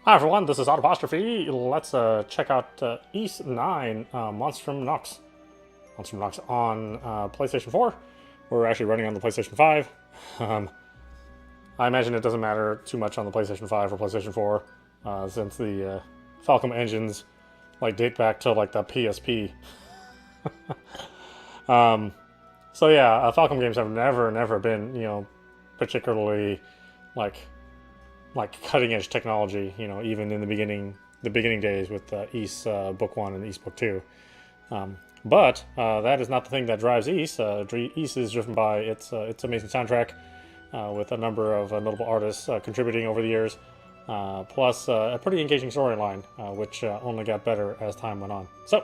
Hi everyone, this is audap. Let's check out East 9 Monstrum Nox. Monstrum Nox on PlayStation 4. We're actually running on the PlayStation 5. I imagine it doesn't matter too much on the PlayStation 5 or PlayStation 4 since the Falcom engines like date back to like the PSP. So yeah, Falcom games have never been, you know, particularly like cutting edge technology, you know, even in the beginning days with East Book 1 and East Book 2. But that is not the thing that drives East. East is driven by its amazing soundtrack with a number of notable artists contributing over the years, plus a pretty engaging storyline, which only got better as time went on. So,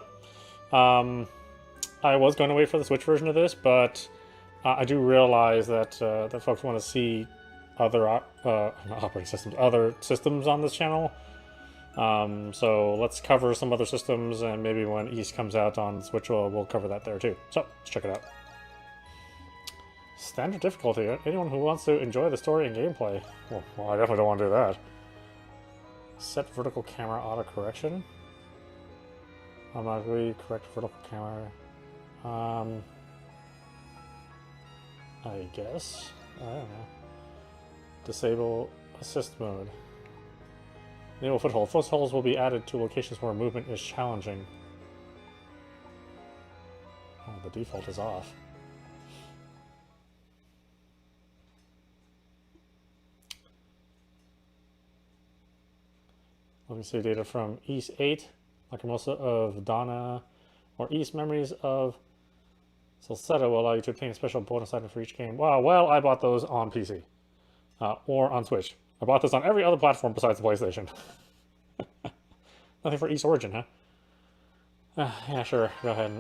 I was going to wait for the Switch version of this, but I do realize that that folks want to see other operating systems, other systems on this channel. So let's cover some other systems, and maybe when East comes out on Switch, we'll cover that there too. So let's check it out. Standard difficulty. Anyone who wants to enjoy the story and gameplay. Well, I definitely don't want to do that. Set vertical camera auto correction. Automatically correct vertical camera. I guess. I don't know. Disable assist mode. Enable foothold. Footholds will be added to locations where movement is challenging. Oh, the default is off. Let me see data from East 8, Lacrimosa of Donna, or East Memories of Salsetta will allow you to obtain a special bonus item for each game. Wow, well, I bought those on PC. Or on Switch. I bought this on every other platform besides the PlayStation. Nothing for East Origin, huh? Yeah, sure. Go ahead.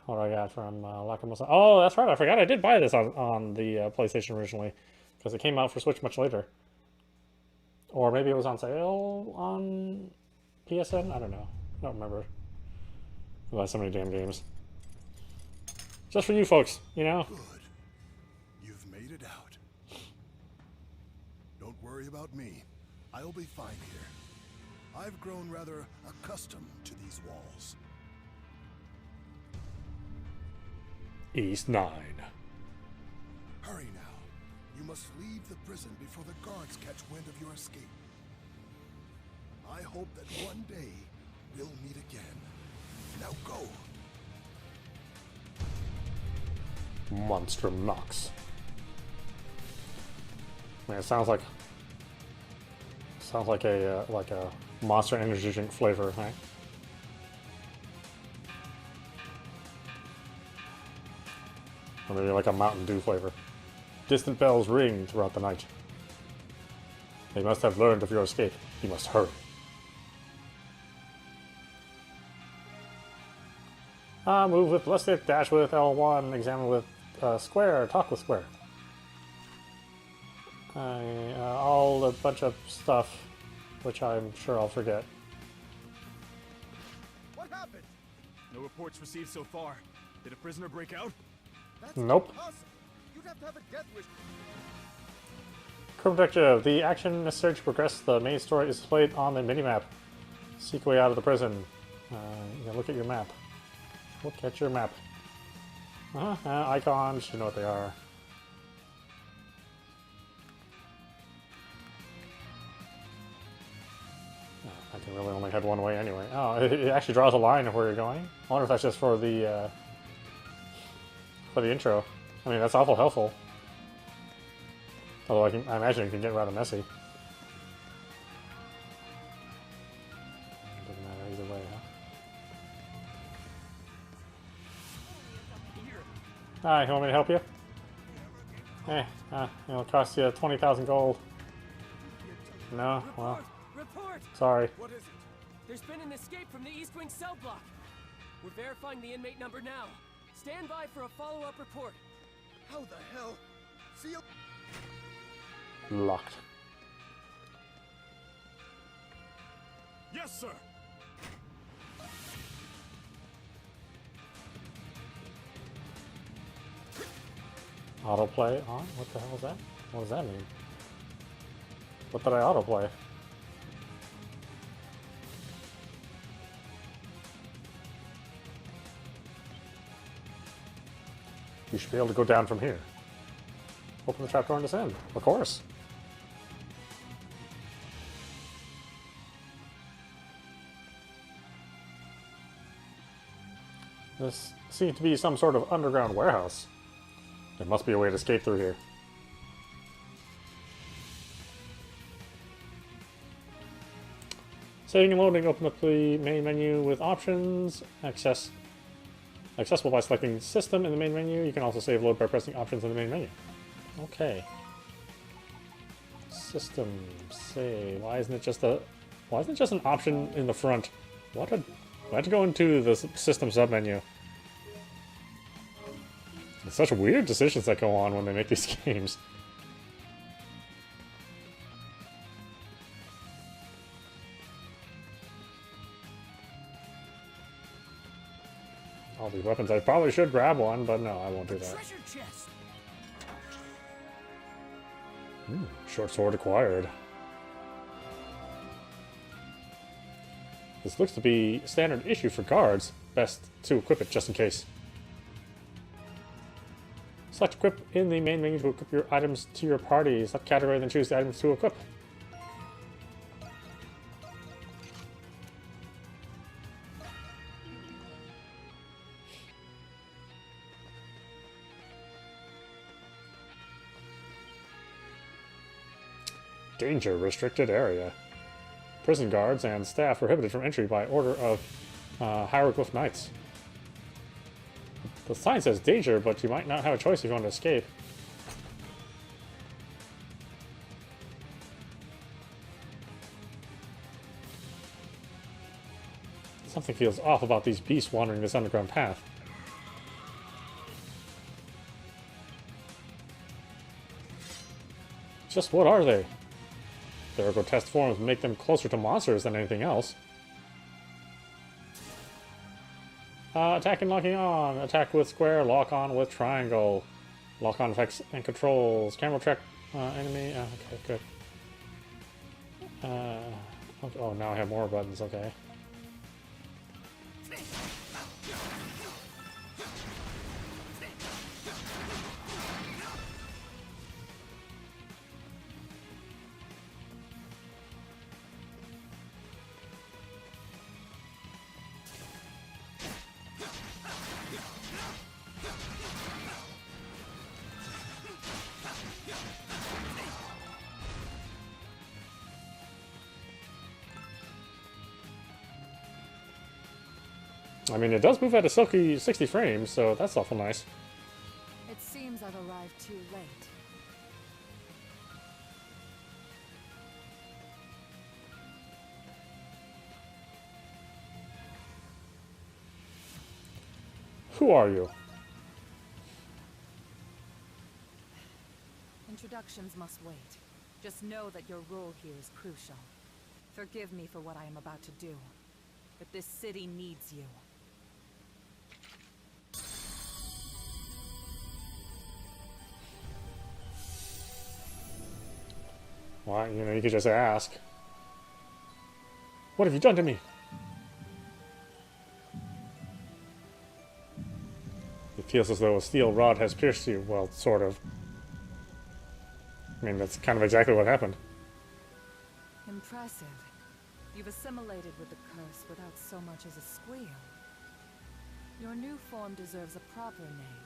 What do I got from Lacrimosa? Oh, that's right. I forgot I did buy this on the PlayStation originally. Because it came out for Switch much later. Or maybe it was on sale on PSN? I don't know. I don't remember. I buy so many damn games. Just for you folks, you know? Good. You've made it out. Don't worry about me. I'll be fine here. I've grown rather accustomed to these walls. East 9. Hurry now. You must leave the prison before the guards catch wind of your escape. I hope that one day we'll meet again. Now go. Monstrum Nox. Man, it sounds like a Monster energy drink flavor, right? Or maybe like a Mountain Dew flavor. Distant bells ring throughout the night. They must have learned of your escape. You must hurry. Move with left stick, dash with L1, examine with square, talk with square. All a bunch of stuff, which I'm sure I'll forget. What happened? No reports received so far. Did a prisoner break out? That's Nope. impossible. You'd have to have a death wish. Current objective. The action necessary to progress the main story is displayed on the minimap. Seek a way out of the prison. Look at your map. Look at your map. Icons, you know what they are. I can really only head one way anyway. Oh, it actually draws a line of where you're going. I wonder if that's just for the intro. I mean, that's awful helpful. Although I imagine it can get rather messy. Doesn't matter either way, huh? Hi, you want me to help you? It'll cost you 20,000 gold. No? Well, Report! sorry. What is it? There's been an escape from the East Wing cell block. We're verifying the inmate number now. Stand by for a follow-up report. How the hell? Seal. Locked. Yes, sir. Autoplay on? What the hell is that? What does that mean? What did I autoplay? You should be able to go down from here. Open the trapdoor and descend. Of course. This seems to be some sort of underground warehouse. There must be a way to escape through here. Saving and loading, open up the main menu with options. Accessible by selecting system in the main menu. You can also save load by pressing options in the main menu. Okay. System save. Why isn't it just an option in the front? I had to go into the system submenu. It's such weird decisions that go on when they make these games. All these weapons, I probably should grab one, but no, I won't do that. Treasure chest. Short sword acquired. This looks to be standard issue for guards. Best to equip it just in case. Select equip in the main menu to equip your items to your party. Select category, then choose the items to equip. Danger restricted area. Prison guards and staff prohibited from entry by order of Hieroglyph Knights. The sign says danger, but you might not have a choice if you want to escape. Something feels off about these beasts wandering this underground path. Just what are they? Their grotesque forms make them closer to monsters than anything else. Attack and locking on. Attack with square, lock on with triangle. Lock on effects and controls. Camera track enemy. Okay, good. Okay, oh, now I have more buttons, okay. I mean, it does move at a silky 60 frames, so that's awful nice. It seems I've arrived too late. Who are you? Introductions must wait. Just know that your role here is crucial. Forgive me for what I am about to do, but this city needs you. Why, you know, you could just ask. What have you done to me? It feels as though a steel rod has pierced you. Well, sort of. I mean, that's kind of exactly what happened. Impressive. You've assimilated with the curse without so much as a squeal. Your new form deserves a proper name.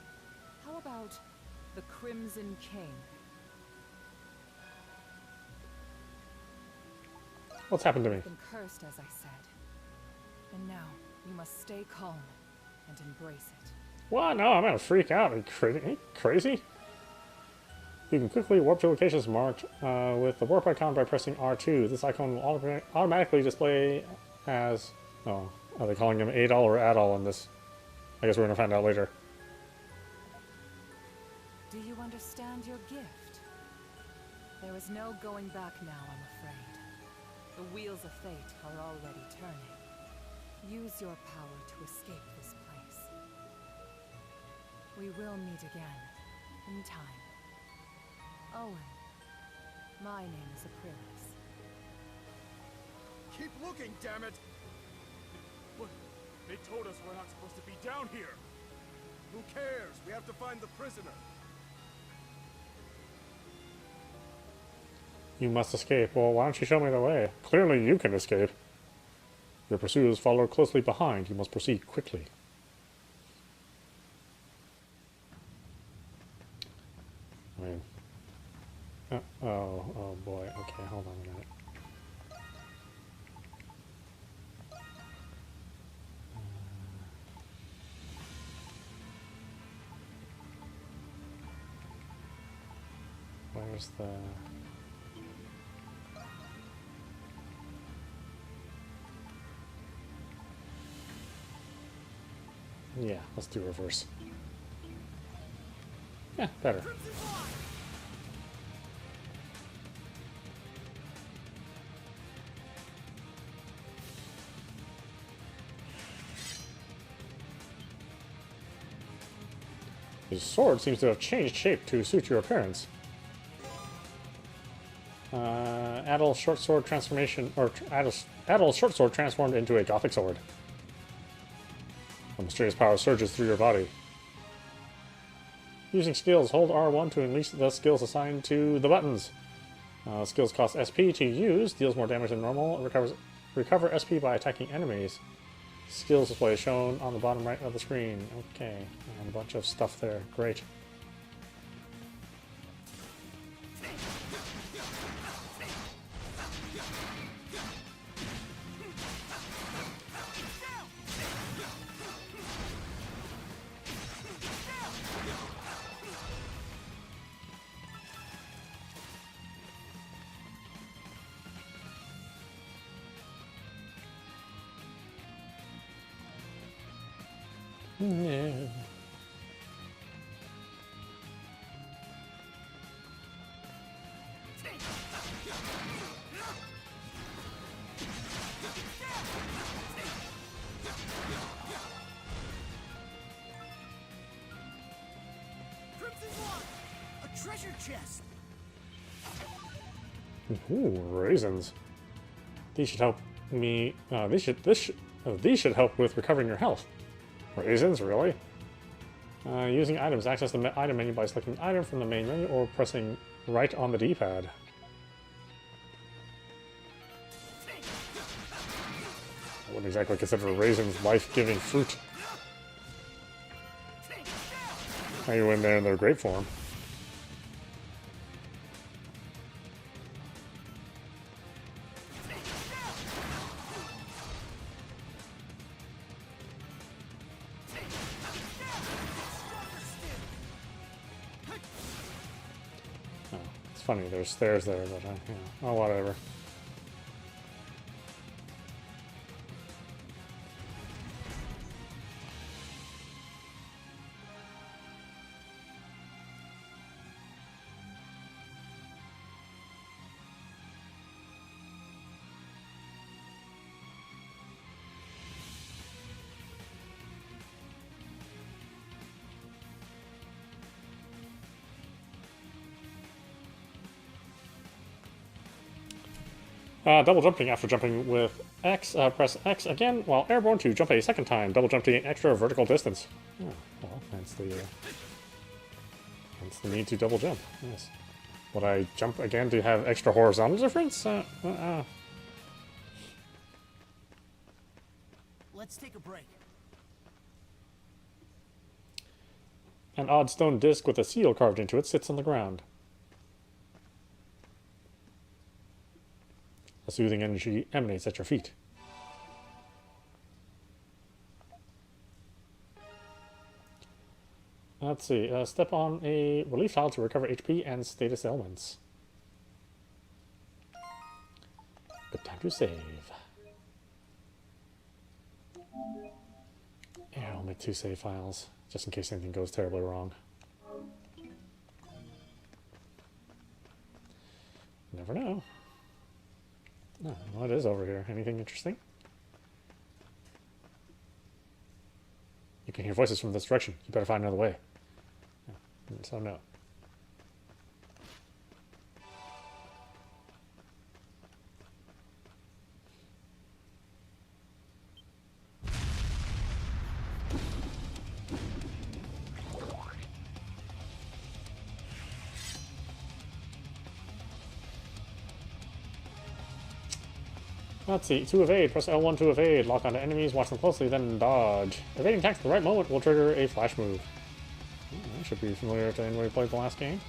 How about the Crimson King? What's happened to me? You've been cursed, as I said. And now, you must stay calm and embrace it. What? No, I'm gonna freak out. Are you crazy? You can quickly warp to locations marked with the warp icon by pressing R2. This icon will automatically display as... Oh, are they calling him Adol or Adol in this? I guess we're gonna find out later. Do you understand your gift? There is no going back now, I'm afraid. The wheels of fate are already turning. Use your power to escape this place. We will meet again, in time. Owen, my name is Aprilis. Keep looking, damn it! What? They told us we're not supposed to be down here. Who cares? We have to find the prisoner. You must escape. Well, why don't you show me the way? Clearly you can escape. Your pursuers follow closely behind. You must proceed quickly. I mean... oh boy. Okay, hold on a minute. Where's the... Yeah, let's do reverse. Yeah, better. His sword seems to have changed shape to suit your appearance. Adol short sword transformation, or Adol short sword transformed into a gothic sword. A mysterious power surges through your body. Using skills, hold R1 to unleash the skills assigned to the buttons. Skills cost SP to use, deals more damage than normal, recover SP by attacking enemies. Skills display is shown on the bottom right of the screen. Okay, and a bunch of stuff there. Great. No. A treasure chest. Ooh, raisins. These should help me. These should help with recovering your health. Raisins, really? Using items, access the item menu by selecting item from the main menu or pressing right on the D-pad. I wouldn't exactly consider raisins life-giving fruit. Now you in there in their grape form. Funny, there's stairs there, but you know, oh, whatever. Double jumping after jumping with X, press X again while airborne to jump a second time. Double jump to gain extra vertical distance. Oh, well, that's the need to double jump. Yes. Would I jump again to have extra horizontal difference? Let's take a break. An odd stone disc with a seal carved into it sits on the ground. A soothing energy emanates at your feet. Let's see. Step on a relief tile to recover HP and status elements. Good time to save. Yeah, I'll make 2 save files, just in case anything goes terribly wrong. Never know. Oh, what is over here? Anything interesting? You can hear voices from this direction. You better find another way. So no. Let's see. To evade, press L1 to evade. Lock onto enemies, watch them closely, then dodge. Evading attacks at the right moment will trigger a flash move. That should be familiar to anyone who played the last game.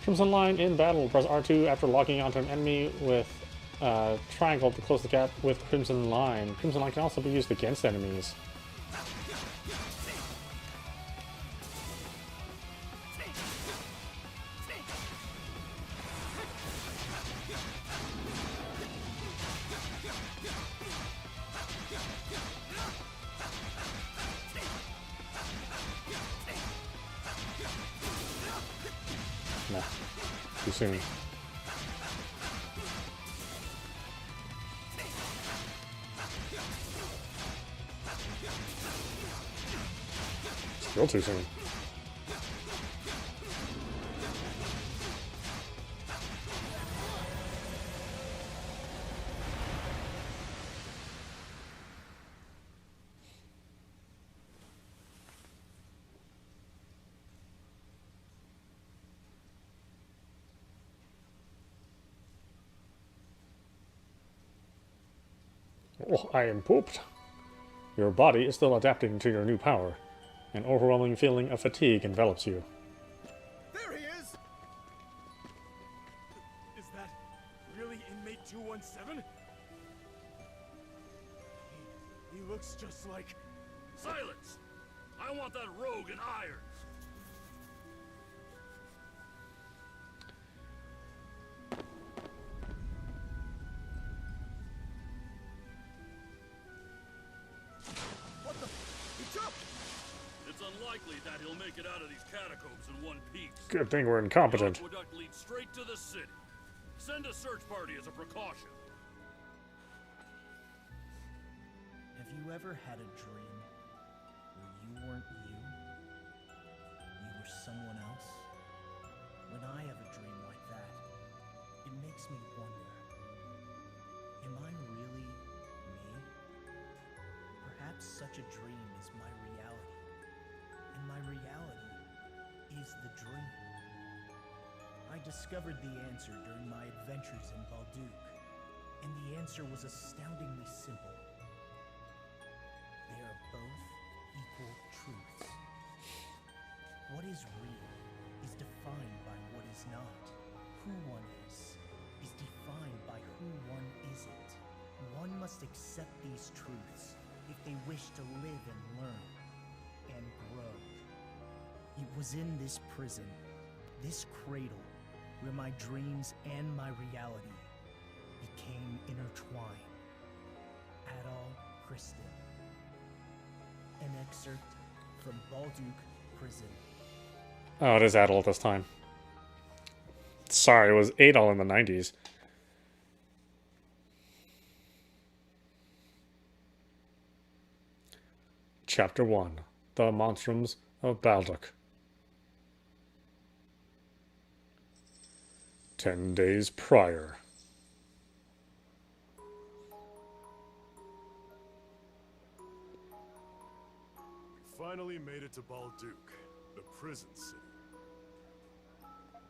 Crimson Line in battle. Press R2 after locking onto an enemy with triangle to close the gap with Crimson Line. Crimson Line can also be used against enemies. Nah, too soon. Still too soon. Oh, I am pooped. Your body is still adapting to your new power. An overwhelming feeling of fatigue envelops you. There he is! Is that really inmate 217? He looks just like... Silence! I want that rogue in irons! What the... He jumped! It's unlikely that he'll make it out of these catacombs in one piece. Good thing we're incompetent. The aqueduct leads straight to the city. Send a search party as a precaution. Have you ever had a dream where you weren't you? You were someone else? When I have a dream like that, it makes me wonder, am I really me? Perhaps such a dream is my reality, and my reality is the dream. I discovered the answer during my adventures in Balduq, and the answer was astoundingly simple. They are both equal truths. What is real is defined by what is not. Who one is defined by who one isn't. One must accept these truths if they wish to live and learn and grow. It was in this prison, this cradle, where my dreams and my reality became intertwined. Adol, Christin. An excerpt from Balduq Prison. Oh, it is Adol this time. Sorry, it was Adol in the 90s. Chapter 1. The Monstrums of Balduq. 10 days prior. Finally made it to Balduq, the prison city.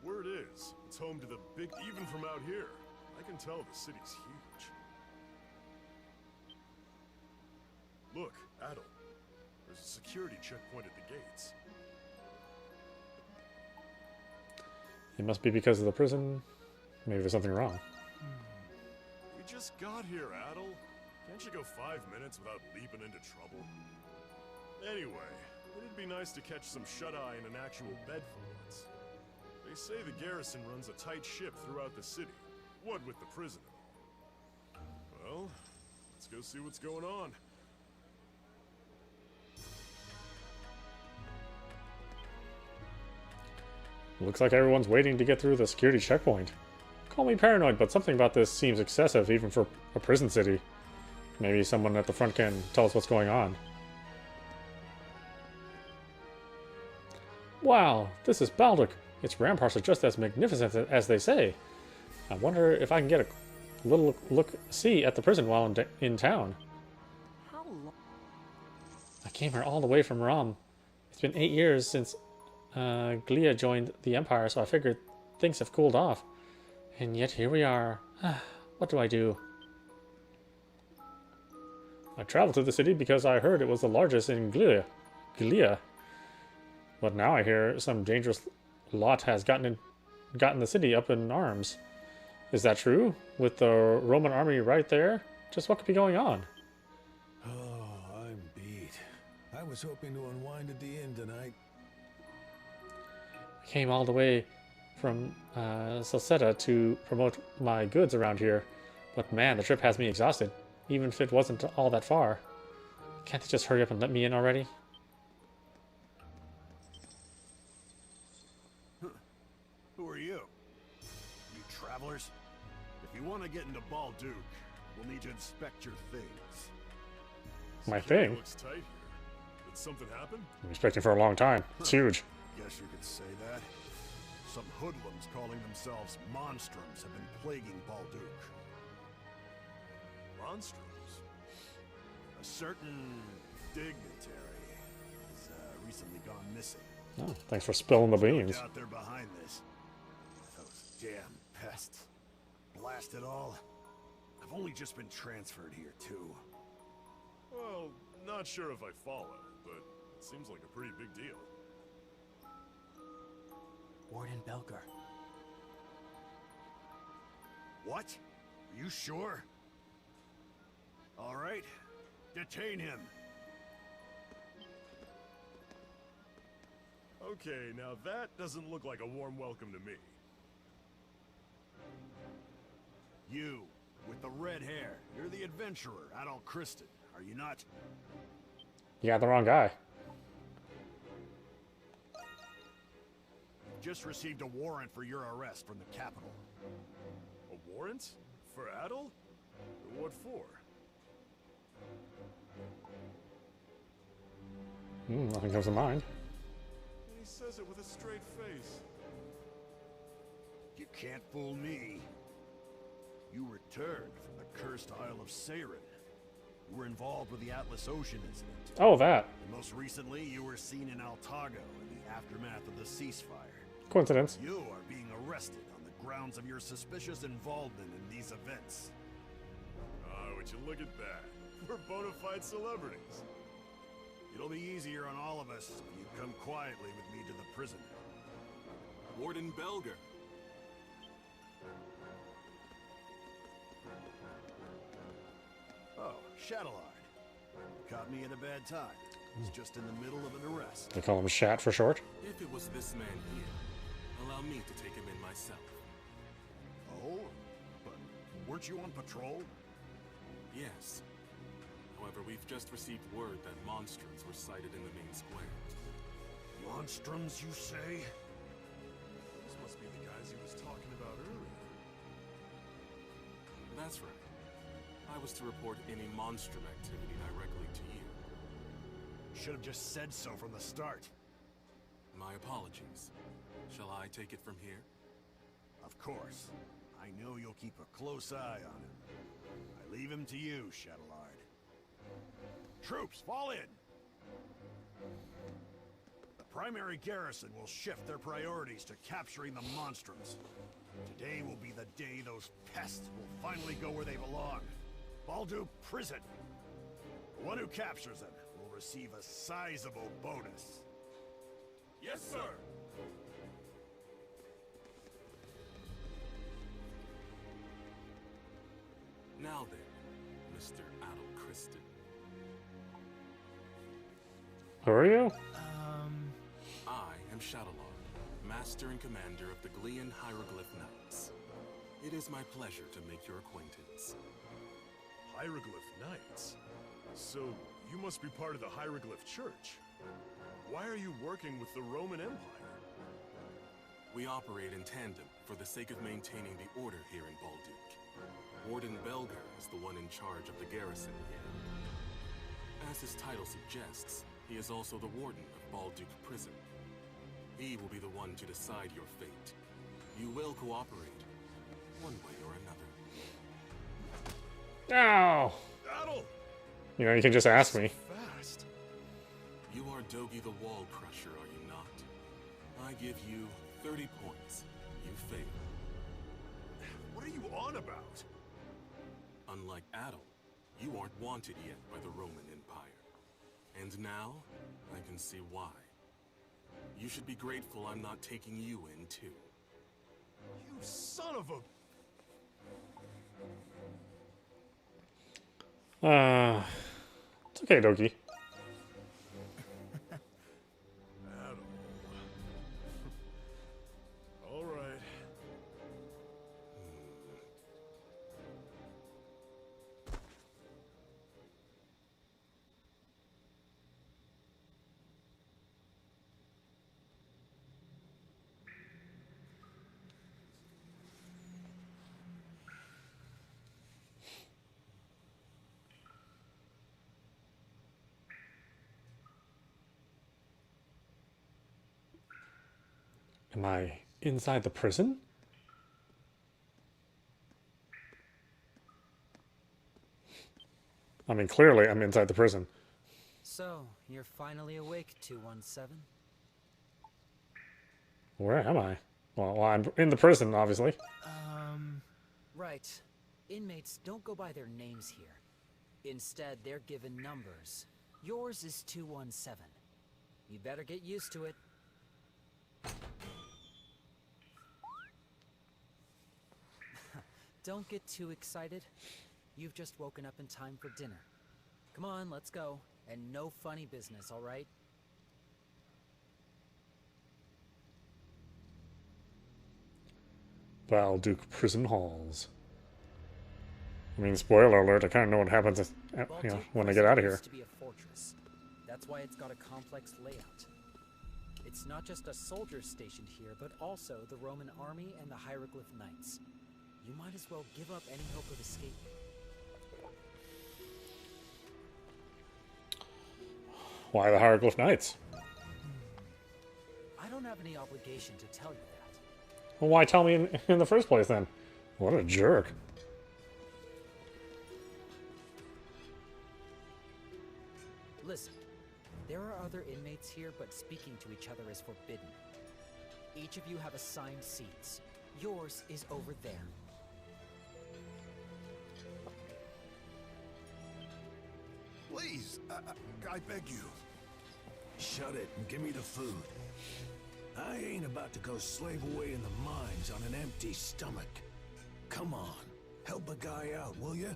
Word is, it's home to the big... Even from out here, I can tell the city's huge. Look, Adol. There's a security checkpoint at the gates. It must be because of the prison. Maybe there's something wrong. We just got here, Adol. Can't you go 5 minutes without leaping into trouble? Anyway, it'd be nice to catch some shut-eye in an actual bed for once. They say the garrison runs a tight ship throughout the city. What with the prison and all. Well, let's go see what's going on. Looks like everyone's waiting to get through the security checkpoint. Call me paranoid, but something about this seems excessive even for a prison city. Maybe someone at the front can tell us what's going on. Wow, this is Balduq. Its ramparts are just as magnificent as they say. I wonder if I can get A little see at the prison while in town. How long? I came here all the way from Rom. It's been 8 years since Glia joined the Empire, so I figured things have cooled off. And yet here we are. What do I do? I traveled to the city because I heard it was the largest in Glia. But now I hear some dangerous lot has gotten the city up in arms. Is that true? With the Roman army right there? Just what could be going on? Oh, I'm beat. I was hoping to unwind at the inn tonight. I came all the way from Salsetta to promote my goods around here. But man, the trip has me exhausted, even if it wasn't all that far. Can't they just hurry up and let me in already? Who are you? You travelers? If you want to get into Balduq, we'll need to inspect your things. My Security thing? looks tight here. Did something happen? I'm expecting for a long time. It's huge. Guess you could say that. Some hoodlums calling themselves Monstrums have been plaguing Balduq. Monstrums? A certain dignitary has recently gone missing. Oh, thanks for spilling the beans. Out there behind this. Those damn pests. Blast it all. I've only just been transferred here, too. Well, not sure if I follow, but it seems like a pretty big deal. Warden Belger. What? Are you sure? All right. Detain him. Okay, now that doesn't look like a warm welcome to me. You, with the red hair, you're the adventurer, Adol Christin, are you not? You got the wrong guy. Just received a warrant for your arrest from the capital. A warrant? For Adol? What for? Nothing comes to mind. He says it with a straight face. You can't fool me. You returned from the cursed Isle of Seiren. You were involved with the Atlas Ocean incident. Oh, that. And most recently, you were seen in Altago in the aftermath of the ceasefire. Coincidence. You are being arrested on the grounds of your suspicious involvement in these events. Would you look at that? We're bona fide celebrities. It'll be easier on all of us if you come quietly with me to the prison. Warden Belger. Oh, Shadowlard. Caught me at a bad time. He's just in the middle of an arrest. They call him Shat for short. If it was this man here, allow me to take him in myself. Oh? But weren't you on patrol? Yes. However, we've just received word that Monstrums were sighted in the main square. Monstrums, you say? Those must be the guys he was talking about earlier. That's right. I was to report any Monstrum activity directly to you. Should have just said so from the start. My apologies. Shall I take it from here? Of course. I know you'll keep a close eye on him. I leave him to you, Shadowlard. Troops, fall in! The primary garrison will shift their priorities to capturing the Monstrums. Today will be the day those pests will finally go where they belong. Balduq Prison. The one who captures them will receive a sizable bonus. Yes, sir! Now then, Mr. Adol Christin. Who are you? I am Shadowlord, Master and Commander of the Glean Hieroglyph Knights. It is my pleasure to make your acquaintance. Hieroglyph Knights? So, you must be part of the Hieroglyph Church. Why are you working with the Roman Empire? We operate in tandem for the sake of maintaining the order here in Balduq. Warden Belger is the one in charge of the garrison here. As his title suggests, he is also the warden of Balduq Prison. He will be the one to decide your fate. You will cooperate, one way or another. No! Adol! You know, you can just ask me. Fast. You are Dogi the Wall Crusher, are you not? I give you 30 points. You fail. What are you on about? Unlike Adol, you aren't wanted yet by the Roman Empire. And now, I can see why. You should be grateful I'm not taking you in, too. You son of a... It's okay, Dogi. Adol. All right. Am I inside the prison? I mean, clearly I'm inside the prison. So, you're finally awake, 217? Where am I? Well, I'm in the prison, obviously. Right. Inmates don't go by their names here. Instead, they're given numbers. Yours is 217. You better get used to it. Don't get too excited. You've just woken up in time for dinner. Come on, let's go. And no funny business, all right? Balduq prison halls. I mean, spoiler alert, I kind of know what happens you know, when I get out of here. Used to be a fortress. That's why it's got a complex layout. It's not just a soldier stationed here, but also the Roman army and the Hieroglyph Knights. You might as well give up any hope of escape. Why the Hieroglyph Knights? I don't have any obligation to tell you that. Well, why tell me in the first place then? What a jerk. Listen, there are other inmates here, but speaking to each other is forbidden. Each of you have assigned seats. Yours is over there. Please, I beg you. Shut it and give me the food. I ain't about to go slave away in the mines on an empty stomach. Come on, help a guy out, will you?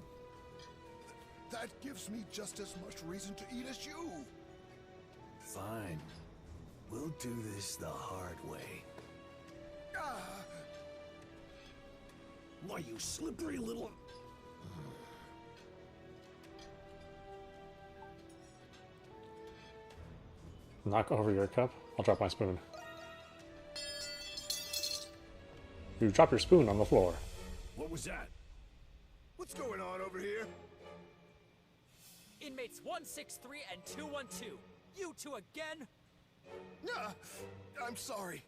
That gives me just as much reason to eat as you. Fine. We'll do this the hard way. Why, you slippery little... Knock over your cup. I'll drop my spoon. You drop your spoon on the floor. What was that? What's going on over here? Inmates 163 and 212. You two again? I'm sorry.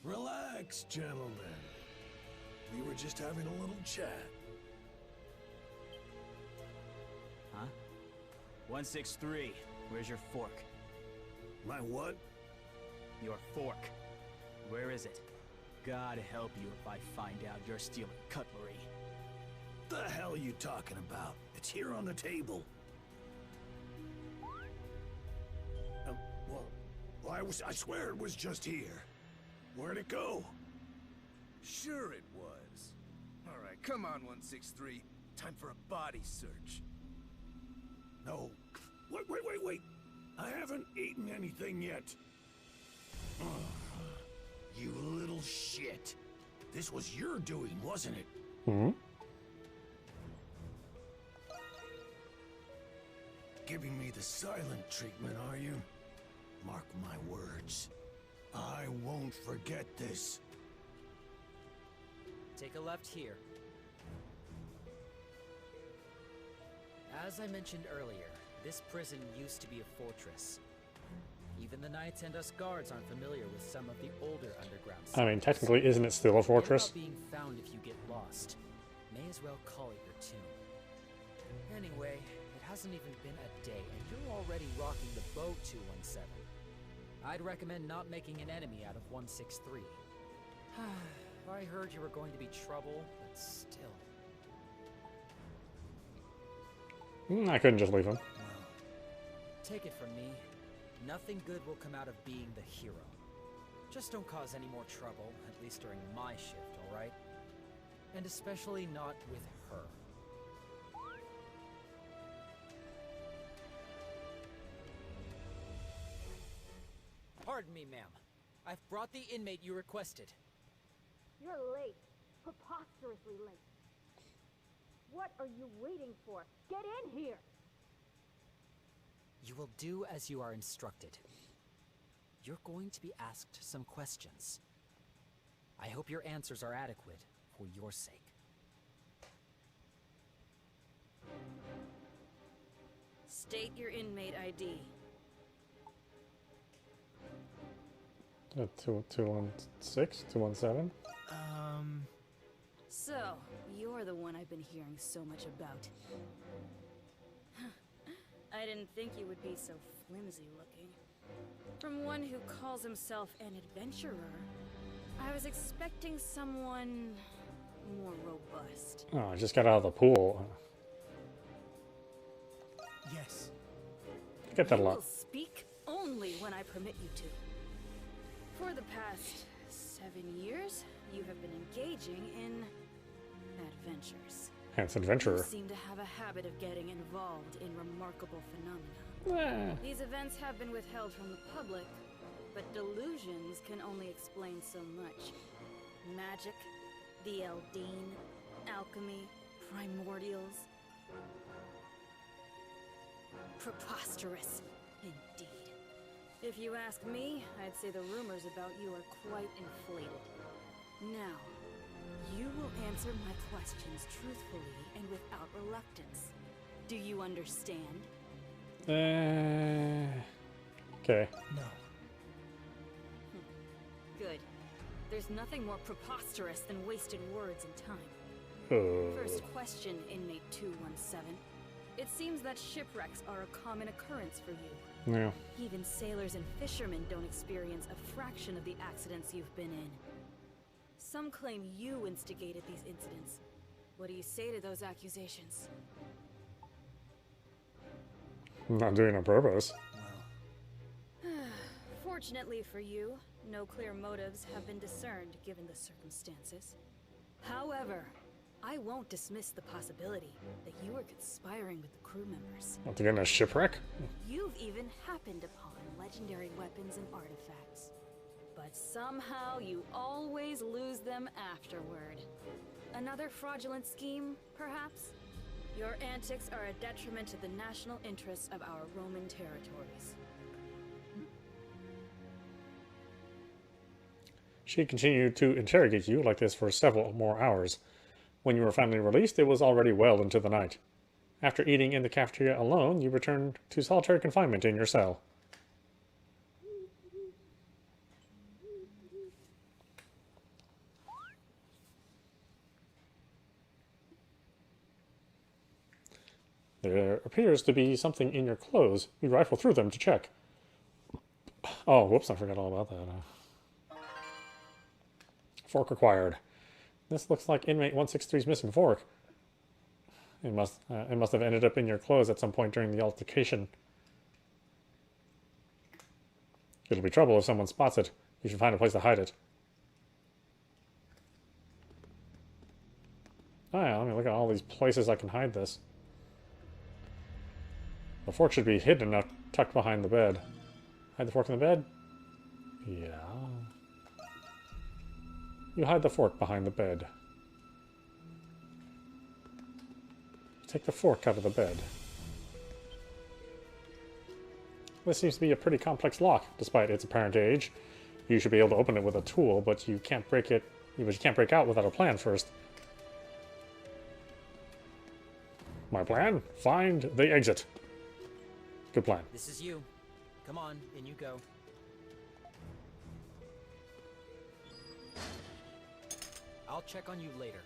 Relax, gentlemen. We were just having a little chat. Huh? 163, where's your fork? My what? Your fork. Where is it? God help you if I find out you're stealing cutlery. The hell are you talking about? It's here on the table. I swear it was just here. Where'd it go? Sure it was. All right, come on, 163. Time for a body search. No. Wait. I haven't eaten anything yet. You little shit. This was your doing, wasn't it? Hmm? Giving me the silent treatment, are you? Mark my words. I won't forget this. Take a left here. As I mentioned earlier, this prison used to be a fortress. Even the knights and us guards aren't familiar with some of the older underground I mean, secrets. technically, isn't it still a fortress? Forget about being found if you get lost. May as well call it your tomb. Anyway, it hasn't even been a day, and you're already rocking the boat 217. I'd recommend not making an enemy out of 163. I heard you were going to be trouble, but still. I couldn't just leave him. Well, take it from me, nothing good will come out of being the hero. Just don't cause any more trouble, at least during my shift, alright? And especially not with her. Pardon me, ma'am. I've brought the inmate you requested. You're late. Preposterously late. What are you waiting for? Get in here! You will do as you are instructed. You're going to be asked some questions. I hope your answers are adequate for your sake. State your inmate ID. 216, 217. So, you're the one I've been hearing so much about. I didn't think you would be so flimsy looking. From one who calls himself an adventurer, I was expecting someone more robust. Oh, I just got out of the pool. Yes. Get that a You lot. will speak only when I permit you to. For the past 7 years, you have been engaging in adventures. Hence, You adventurer. seem to have a habit of getting involved in remarkable phenomena. These events have been withheld from the public, but delusions can only explain so much. Magic, the Eldine, alchemy, primordials. Preposterous, indeed. If you ask me, I'd say the rumors about you are quite inflated. Now, you will answer my questions truthfully and without reluctance. Do you understand? Okay. No. Good. There's nothing more preposterous than wasted words and time. Oh. First question, inmate 217. It seems that shipwrecks are a common occurrence for you. Yeah. Even sailors and fishermen don't experience a fraction of the accidents you've been in. Some claim you instigated these incidents. What do you say to those accusations? I'm not doing it on purpose. Fortunately for you, no clear motives have been discerned given the circumstances. However, I won't dismiss the possibility that you were conspiring with the crew members. Want to get in a shipwreck? You've even happened upon legendary weapons and artifacts. But somehow you always lose them afterward. Another fraudulent scheme, perhaps? Your antics are a detriment to the national interests of our Roman territories. She continued to interrogate you like this for several more hours. When you were finally released, it was already well into the night. After eating in the cafeteria alone, you returned to solitary confinement in your cell. There appears to be something in your clothes. You rifle through them to check. Oh, whoops, I forgot all about that. Fork required. This looks like inmate 163's missing fork. It must have ended up in your clothes at some point during the altercation. It'll be trouble if someone spots it. You should find a place to hide it. Oh yeah, let me look at all these places I can hide this. The fork should be hidden, not tucked behind the bed. Hide the fork in the bed? Yeah. You hide the fork behind the bed. Take the fork out of the bed. This seems to be a pretty complex lock, despite its apparent age. You should be able to open it with a tool, but you can't break it. You can't break out without a plan first. My plan? Find the exit. Good plan. This is you. Come on, in you go. I'll check on you later.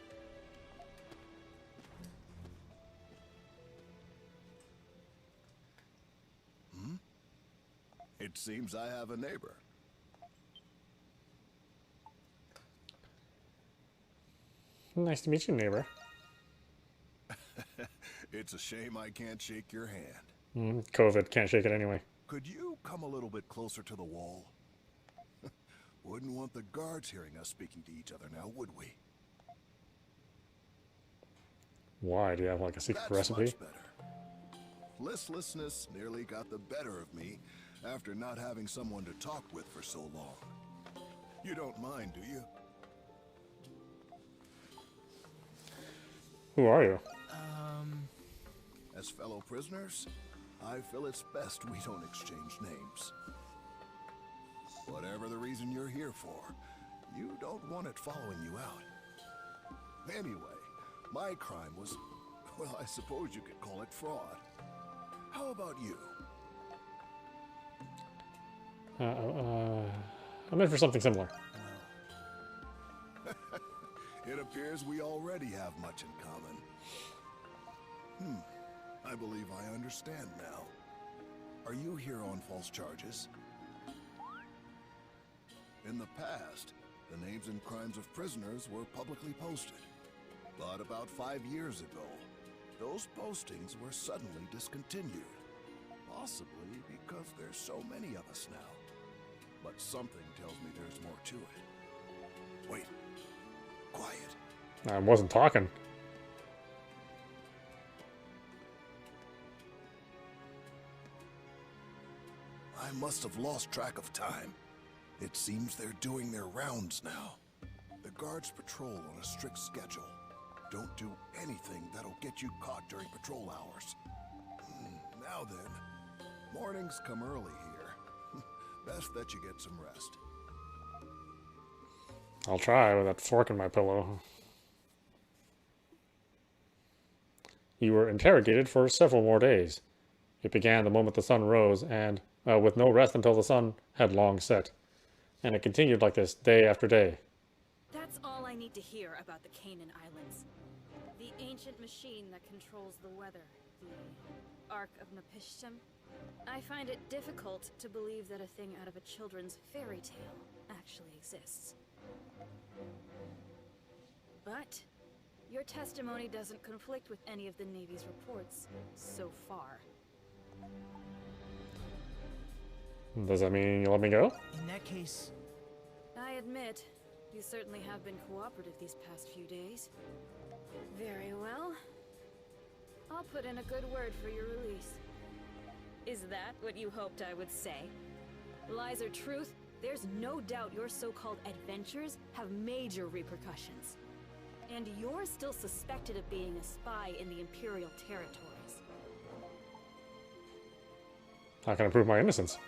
It seems I have a neighbor. Nice to meet you, neighbor. It's a shame I can't shake your hand. COVID, can't shake it anyway. Could you come a little bit closer to the wall? Wouldn't want the guards hearing us speaking to each other now, would we? Why? Do you have like a secret recipe? Much better. Listlessness nearly got the better of me after not having someone to talk with for so long. You don't mind, do you? Who are you? As fellow prisoners, I feel it's best we don't exchange names. Whatever the reason you're here for, you don't want it following you out. Anyway, my crime was, well, I suppose you could call it fraud. How about you? I'm in for something similar. It appears we already have much in common. I believe I understand now. Are you here on false charges? In the past, the names and crimes of prisoners were publicly posted. But about 5 years ago, those postings were suddenly discontinued. Possibly because there's so many of us now. But something tells me there's more to it. Wait. Quiet. I wasn't talking. I must have lost track of time. It seems they're doing their rounds now. The guards patrol on a strict schedule. Don't do anything that'll get you caught during patrol hours. Now then, mornings come early here. Best that you get some rest. I'll try with that fork in my pillow. You were interrogated for several more days. It began the moment the sun rose, and with no rest until the sun had long set. And it continued like this, day after day. That's all I need to hear about the Canaan Islands. The ancient machine that controls the weather. The Ark of Napishtim. I find it difficult to believe that a thing out of a children's fairy tale actually exists. But your testimony doesn't conflict with any of the Navy's reports so far. Does that mean you'll let me go? In that case... I admit, you certainly have been cooperative these past few days. Very well. I'll put in a good word for your release. Is that what you hoped I would say? Lies or truth, there's no doubt your so-called adventures have major repercussions. And you're still suspected of being a spy in the Imperial territories. How can I prove my innocence?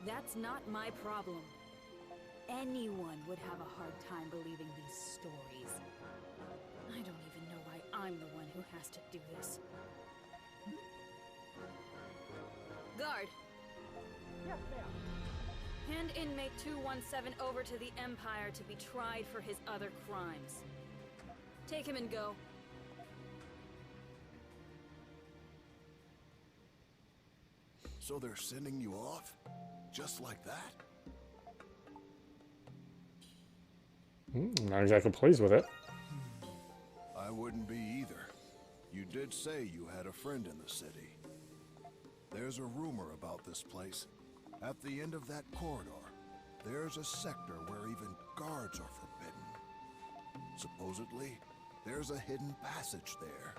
That's not my problem. Anyone would have a hard time believing these stories. I don't even know why I'm the one who has to do this. Guard! Yes, ma'am. Hand inmate 217 over to the Empire to be tried for his other crimes. Take him and go. So they're sending you off? Just like that? Not exactly pleased with it. I wouldn't be either. You did say you had a friend in the city. There's a rumor about this place. At the end of that corridor, there's a sector where even guards are forbidden. Supposedly, there's a hidden passage there,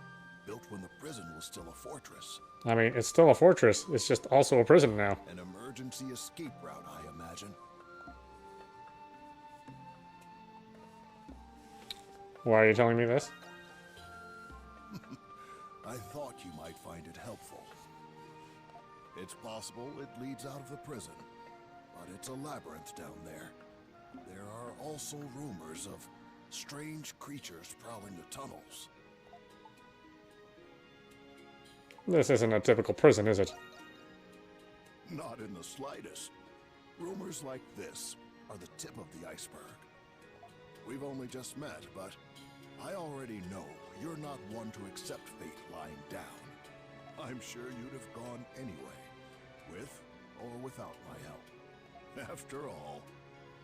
built when the prison was still a fortress. I mean, it's still a fortress. It's just also a prison now. An emergency escape route, I imagine. Why are you telling me this? I thought you might find it helpful. It's possible it leads out of the prison, but it's a labyrinth down there. There are also rumors of strange creatures prowling the tunnels. This isn't a typical prison, is it? Not in the slightest. Rumors like this are the tip of the iceberg. We've only just met, but I already know you're not one to accept fate lying down. I'm sure you'd have gone anyway, with or without my help. After all,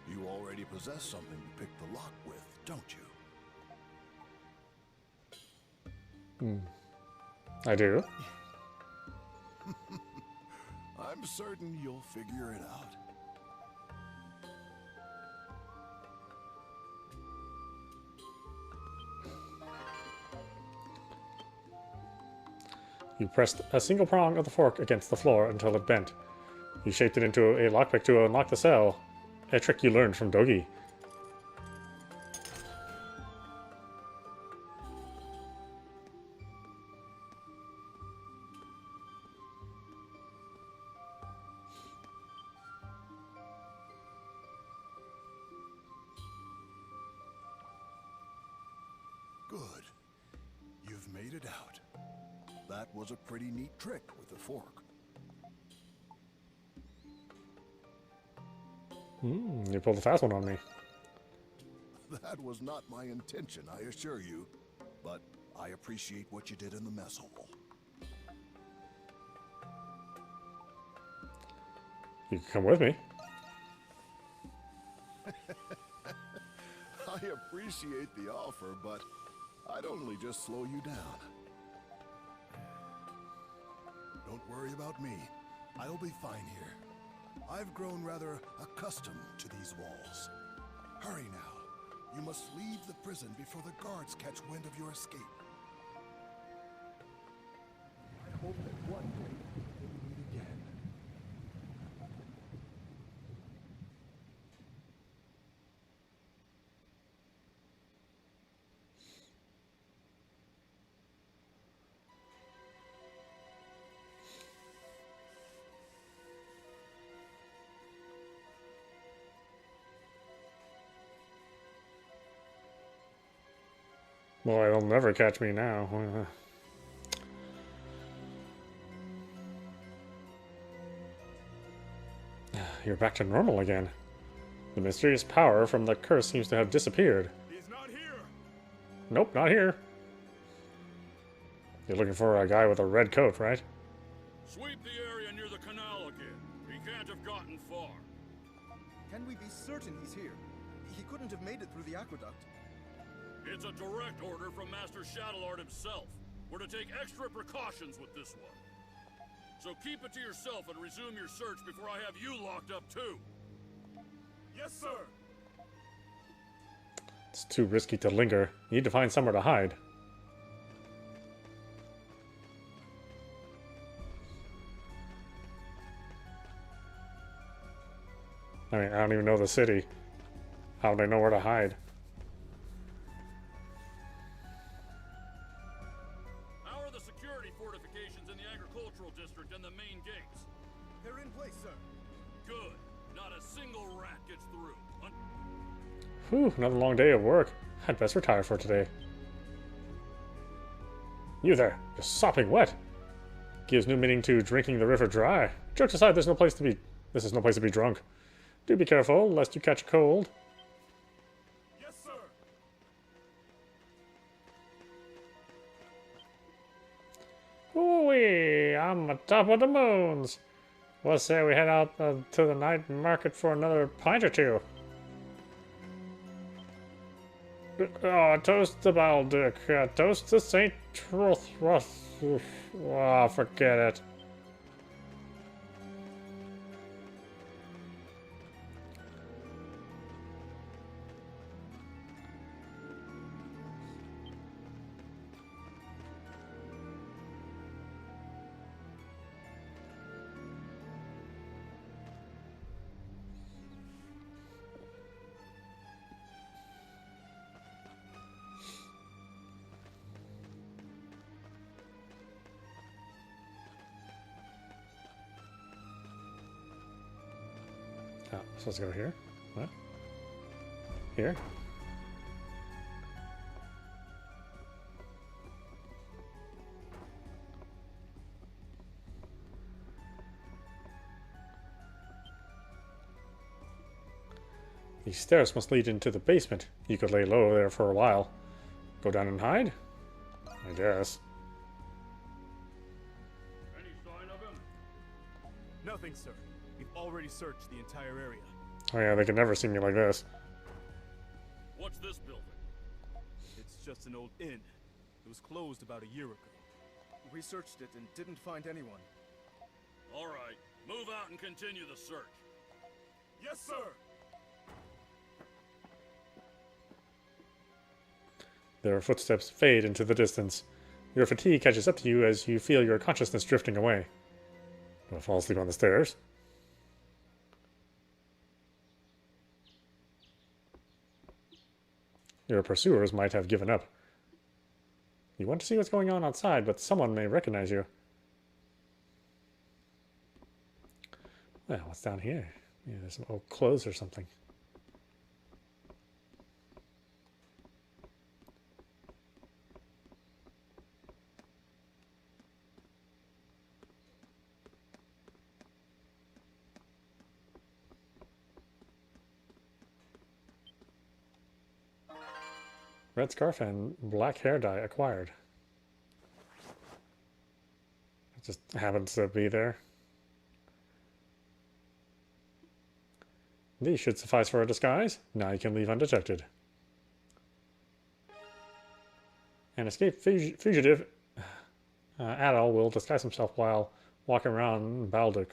you already possess something to pick the lock with, don't you? I do. I'm certain you'll figure it out. You pressed a single prong of the fork against the floor until it bent. You shaped it into a lockpick to unlock the cell. A trick you learned from Dogi. Good. You've made it out. That was a pretty neat trick with the fork. You pulled a fast one on me. That was not my intention, I assure you. But I appreciate what you did in the mess hall. You can come with me. I appreciate the offer, but I'd only just slow you down. Don't worry about me. I'll be fine here. I've grown rather accustomed to these walls. Hurry now. You must leave the prison before the guards catch wind of your escape. I hope that one day we'll meet again. Boy, they'll never catch me now. You're back to normal again. The mysterious power from the curse seems to have disappeared. He's not here. Nope, not here. You're looking for a guy with a red coat, right? Sweep the area near the canal again. He can't have gotten far. Can we be certain he's here? He couldn't have made it through the aqueduct. It's a direct order from Master Shadowlord himself. We're to take extra precautions with this one. So keep it to yourself and resume your search before I have you locked up too. Yes, sir. It's too risky to linger. You need to find somewhere to hide. I mean, I don't even know the city. How would I know where to hide? How are the security fortifications in the agricultural district and the main gates? They're in place, sir. Good. Not a single rat gets through. Whew, another long day of work. I'd best retire for today. You there, you're sopping wet. Gives new meaning to drinking the river dry. Jokes aside, this is no place to be drunk. Do be careful, lest you catch a cold. Yes, sir. Ooh-wee, I'm on top of the moons. We'll say we head out to the night market for another pint or two. Oh, toast to Balduq. Toast to Saint Truth. Oh, forget it. Oh, supposed to go here? What? Here? These stairs must lead into the basement. You could lay low there for a while. Go down and hide? I guess. Any sign of him? Nothing, sir. We've already searched the entire area. Oh yeah, they can never see me like this. What's this building? It's just an old inn. It was closed about a year ago. We searched it and didn't find anyone. All right, move out and continue the search. Yes, sir! Their footsteps fade into the distance. Your fatigue catches up to you as you feel your consciousness drifting away. Gonna fall asleep on the stairs. Your pursuers might have given up. You want to see what's going on outside, but someone may recognize you. Well, what's down here? Yeah, there's some old clothes or something. Red scarf and black hair dye acquired. It just happens to be there. These should suffice for a disguise. Now you can leave undetected. An escaped fugitive, Adol, will disguise himself while walking around Balduq.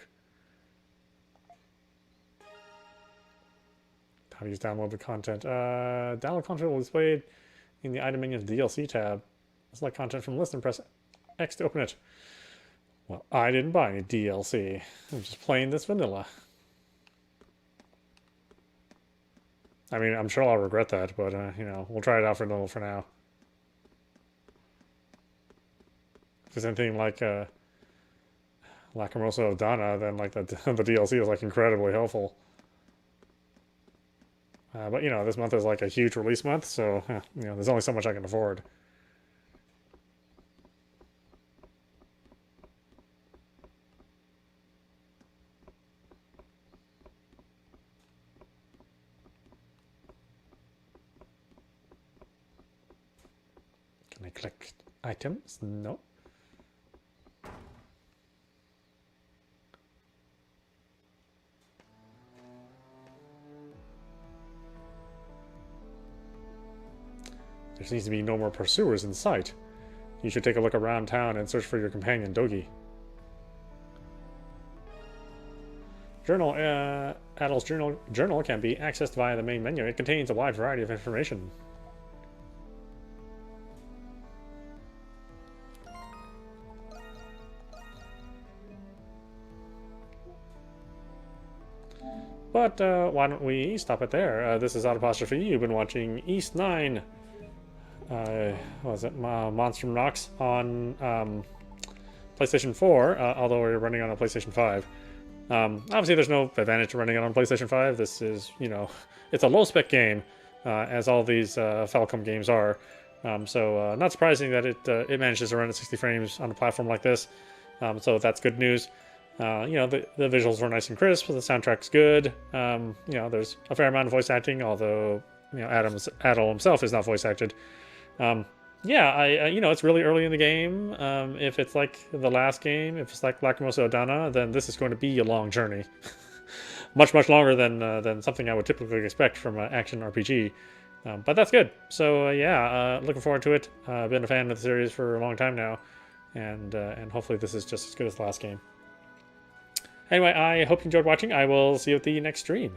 How do you download the content? Download content will be displayed in the item menu's DLC tab. Select content from list and press X to open it. Well, I didn't buy any DLC. I'm just playing this vanilla. I mean, I'm sure I'll regret that, but, you know, we'll try it out for a little for now. If it's anything like Lacrimosa of Dana, then, like, the DLC is, like, incredibly helpful. But, you know, this month is, like, a huge release month, so, you know, there's only so much I can afford. Can I collect items? No. There seems to be no more pursuers in sight. You should take a look around town and search for your companion, Dogi. Journal. Adol's journal can be accessed via the main menu. It contains a wide variety of information. But why don't we stop it there? This is Audap. You've been watching East 9. What was it? Monstrum Nox on PlayStation 4, although we're running on a PlayStation 5. Obviously, there's no advantage to running it on PlayStation 5. This is, you know, it's a low-spec game, as all these Falcom games are. So not surprising that it manages to run at 60 frames on a platform like this. So that's good news. You know, the visuals were nice and crisp. The soundtrack's good. You know, there's a fair amount of voice acting, although, you know, Adol himself is not voice acted. Yeah, you know, it's really early in the game. If it's like the last game, if it's like Lacrimosa Dana, then this is going to be a long journey. much longer than something I would typically expect from an action RPG. But that's good. So yeah, looking forward to it. I've been a fan of the series for a long time now, and hopefully this is just as good as the last game. Anyway, I hope you enjoyed watching. I will see you at the next stream.